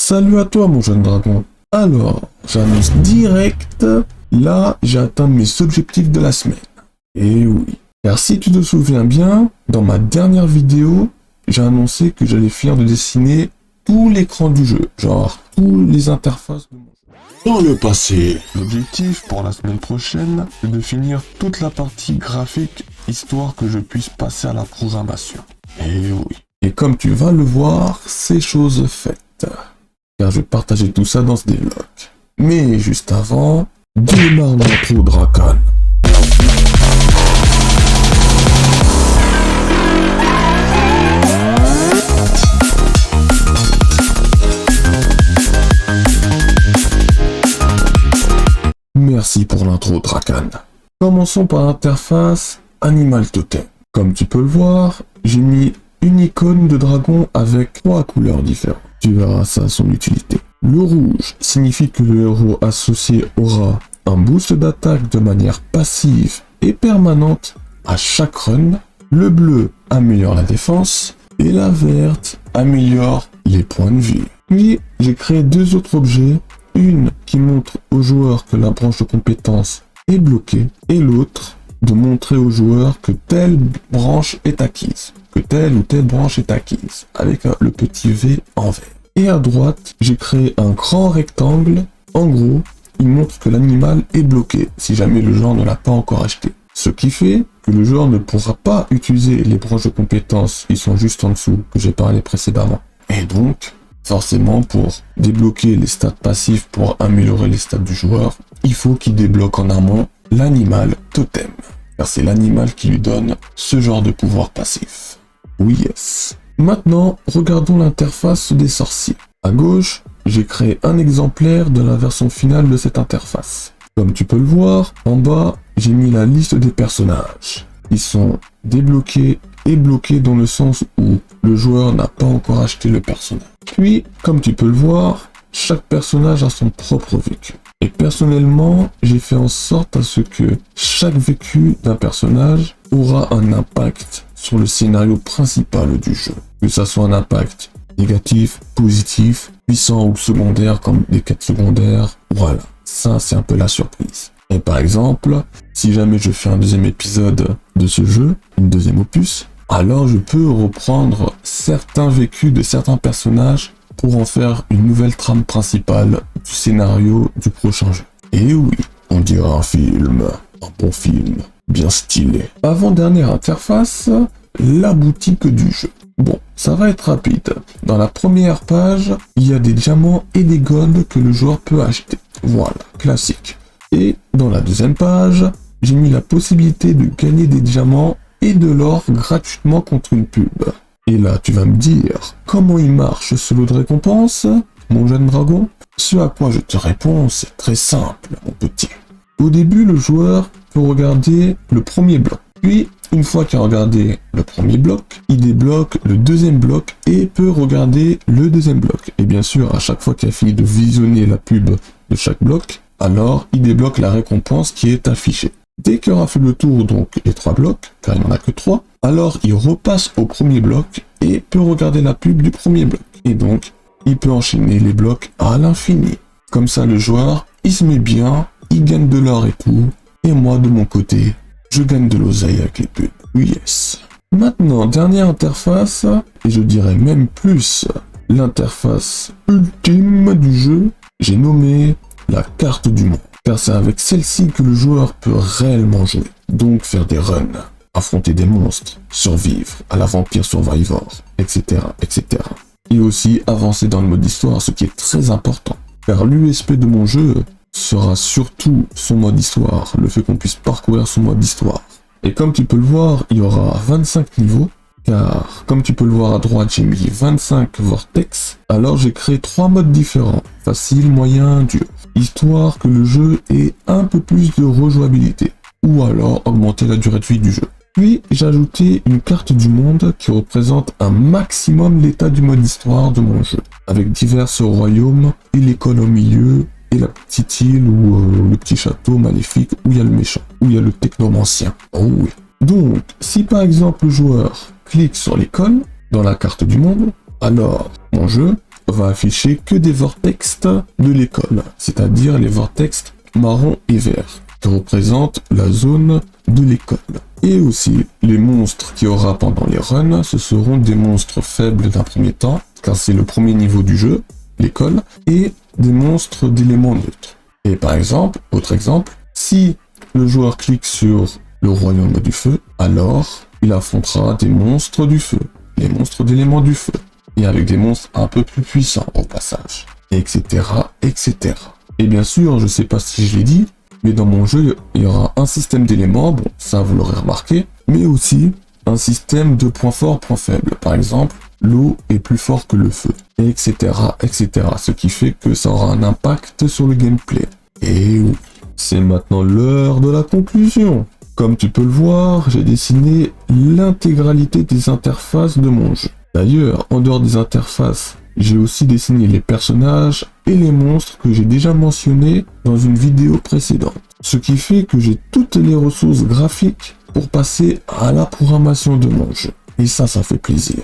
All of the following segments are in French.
Salut à toi mon jeune dragon. Alors, j'annonce direct, là j'ai atteint mes objectifs de la semaine. Et oui, car si tu te souviens bien, dans ma dernière vidéo, j'ai annoncé que j'allais finir de dessiner tout l'écran du jeu, genre toutes les interfaces de mon jeu. Dans le passé, l'objectif pour la semaine prochaine, c'est de finir toute la partie graphique, histoire que je puisse passer à la programmation. Et oui. Et comme tu vas le voir, c'est chose faite. Car je vais partager tout ça dans ce devlog. Mais juste avant, démarre l'intro Dracan. Merci pour l'intro Dracan. Commençons par l'interface Animal Totem. Comme tu peux le voir, j'ai mis une icône de dragon avec 3 couleurs différentes. Tu verras ça à son utilité. Le rouge signifie que le héros associé aura un boost d'attaque de manière passive et permanente à chaque run. Le bleu améliore la défense et la verte améliore les points de vie. Puis j'ai créé 2 autres objets, une qui montre au joueur que la branche de compétence est bloquée et l'autre de montrer au joueur que telle branche est acquise, que telle ou telle branche est acquise, avec le petit V en vert. Et à droite, j'ai créé un grand rectangle. En gros, il montre que l'animal est bloqué, si jamais le joueur ne l'a pas encore acheté. Ce qui fait que le joueur ne pourra pas utiliser les branches de compétences qui sont juste en dessous, que j'ai parlé précédemment. Et donc, forcément, pour débloquer les stats passifs, pour améliorer les stats du joueur, il faut qu'il débloque en amont l'animal totem, car c'est l'animal qui lui donne ce genre de pouvoir passif. Oui, yes. Maintenant, regardons l'interface des sorciers. À gauche, j'ai créé un exemplaire de la version finale de cette interface. Comme tu peux le voir, en bas, j'ai mis la liste des personnages. Ils sont débloqués et bloqués dans le sens où le joueur n'a pas encore acheté le personnage. Puis, comme tu peux le voir, chaque personnage a son propre vécu. Et personnellement, j'ai fait en sorte à ce que chaque vécu d'un personnage aura un impact sur le scénario principal du jeu. Que ça soit un impact négatif, positif, puissant ou secondaire comme des quêtes secondaires. Voilà, ça c'est un peu la surprise. Et par exemple, si jamais je fais un deuxième épisode de ce jeu, une deuxième opus, alors je peux reprendre certains vécus de certains personnages pour en faire une nouvelle trame principale du scénario du prochain jeu. Et oui, on dirait un film, un bon film, bien stylé. Avant-dernière interface, la boutique du jeu. Bon, ça va être rapide. Dans la première page, il y a des diamants et des gold que le joueur peut acheter. Voilà, classique. Et dans la deuxième page, j'ai mis la possibilité de gagner des diamants et de l'or gratuitement contre une pub. Et là, tu vas me dire, comment il marche ce lot de récompense, mon jeune dragon? Ce à quoi je te réponds, c'est très simple, mon petit. Au début, le joueur peut regarder le premier bloc. Puis, une fois qu'il a regardé le premier bloc, il débloque le deuxième bloc et peut regarder le deuxième bloc. Et bien sûr, à chaque fois qu'il a fini de visionner la pub de chaque bloc, alors il débloque la récompense qui est affichée. Dès qu'il aura fait le tour, donc les 3 blocs, car il n'en a que 3, alors il repasse au premier bloc et peut regarder la pub du premier bloc. Et donc, il peut enchaîner les blocs à l'infini. Comme ça, le joueur, il se met bien, il gagne de l'or et tout. Et moi, de mon côté, je gagne de l'oseille avec les pubs. Yes. Maintenant, dernière interface, et je dirais même plus, l'interface ultime du jeu, j'ai nommé la carte du monde. Car c'est avec celle-ci que le joueur peut réellement jouer. Donc faire des runs, affronter des monstres, survivre à la Vampire Survivor, etc., etc. Et aussi avancer dans le mode histoire, ce qui est très important. Car l'USP de mon jeu sera surtout son mode histoire, le fait qu'on puisse parcourir son mode histoire. Et comme tu peux le voir, il y aura 25 niveaux, car comme tu peux le voir à droite, j'ai mis 25 vortex. Alors j'ai créé 3 modes différents, facile, moyen, dur, histoire que le jeu ait un peu plus de rejouabilité, ou alors augmenter la durée de vie du jeu. Puis j'ai ajouté une carte du monde qui représente un maximum l'état du mode histoire de mon jeu, avec divers royaumes et l'école au milieu, et la petite île ou le petit château maléfique où il y a le méchant, où il y a le technomancien. Oh oui. Donc, si par exemple le joueur clique sur l'icône dans la carte du monde, alors mon jeu va afficher que des vortex de l'école, c'est-à-dire les vortex marron et vert, qui représentent la zone de l'école. Et aussi, les monstres qu'il y aura pendant les runs, ce seront des monstres faibles d'un premier temps, car c'est le premier niveau du jeu, l'école, et des monstres d'éléments neutres. Et par exemple, autre exemple, si le joueur clique sur le royaume du feu, alors il affrontera des monstres du feu, les monstres d'éléments du feu, et avec des monstres un peu plus puissants au passage, etc., etc. Et bien sûr, je sais pas si je l'ai dit, mais dans mon jeu, il y aura un système d'éléments, bon, ça vous l'aurez remarqué, mais aussi un système de points forts, points faibles. Par exemple, l'eau est plus fort que le feu, etc., etc. Ce qui fait que ça aura un impact sur le gameplay. Et oui, c'est maintenant l'heure de la conclusion. Comme tu peux le voir, j'ai dessiné l'intégralité des interfaces de mon jeu. D'ailleurs, en dehors des interfaces, j'ai aussi dessiné les personnages et les monstres que j'ai déjà mentionnés dans une vidéo précédente. Ce qui fait que j'ai toutes les ressources graphiques pour passer à la programmation de mon jeu. Et ça fait plaisir.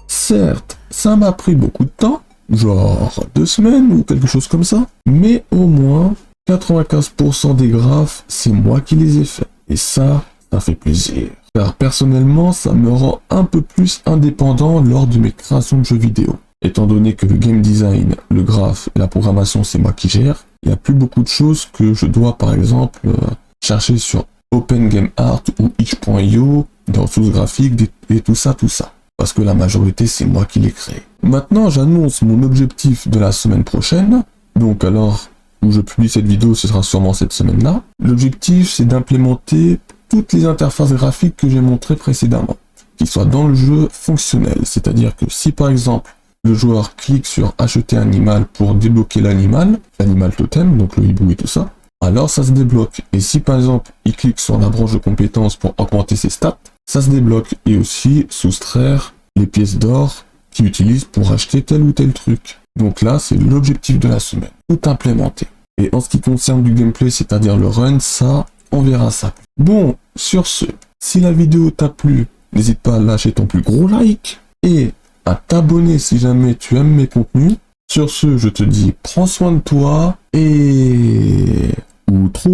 Certes, ça m'a pris beaucoup de temps, genre 2 semaines ou quelque chose comme ça, mais au moins 95% des graphes, c'est moi qui les ai faits. Et ça fait plaisir. Car personnellement, ça me rend un peu plus indépendant lors de mes créations de jeux vidéo. Étant donné que le game design, le graphe et la programmation, c'est moi qui gère, il n'y a plus beaucoup de choses que je dois, par exemple, chercher sur OpenGameArt ou itch.io, dans sources graphiques et tout ça. Parce que la majorité, c'est moi qui les crée. Maintenant, j'annonce mon objectif de la semaine prochaine. Donc alors, où je publie cette vidéo, ce sera sûrement cette semaine-là. L'objectif, c'est d'implémenter toutes les interfaces graphiques que j'ai montrées précédemment, qui soient dans le jeu fonctionnelles. C'est-à-dire que si, par exemple, le joueur clique sur acheter animal pour débloquer l'animal totem, donc le hibou et tout ça, alors ça se débloque. Et si par exemple il clique sur la branche de compétences pour augmenter ses stats, ça se débloque. Et aussi soustraire les pièces d'or qu'il utilise pour acheter tel ou tel truc. Donc là c'est l'objectif de la semaine, tout implémenté. Et en ce qui concerne du gameplay, c'est-à-dire le run, ça, on verra ça. Bon, sur ce, si la vidéo t'a plu, n'hésite pas à lâcher ton plus gros like et à t'abonner si jamais tu aimes mes contenus. Sur ce, je te dis, prends soin de toi et... ou trop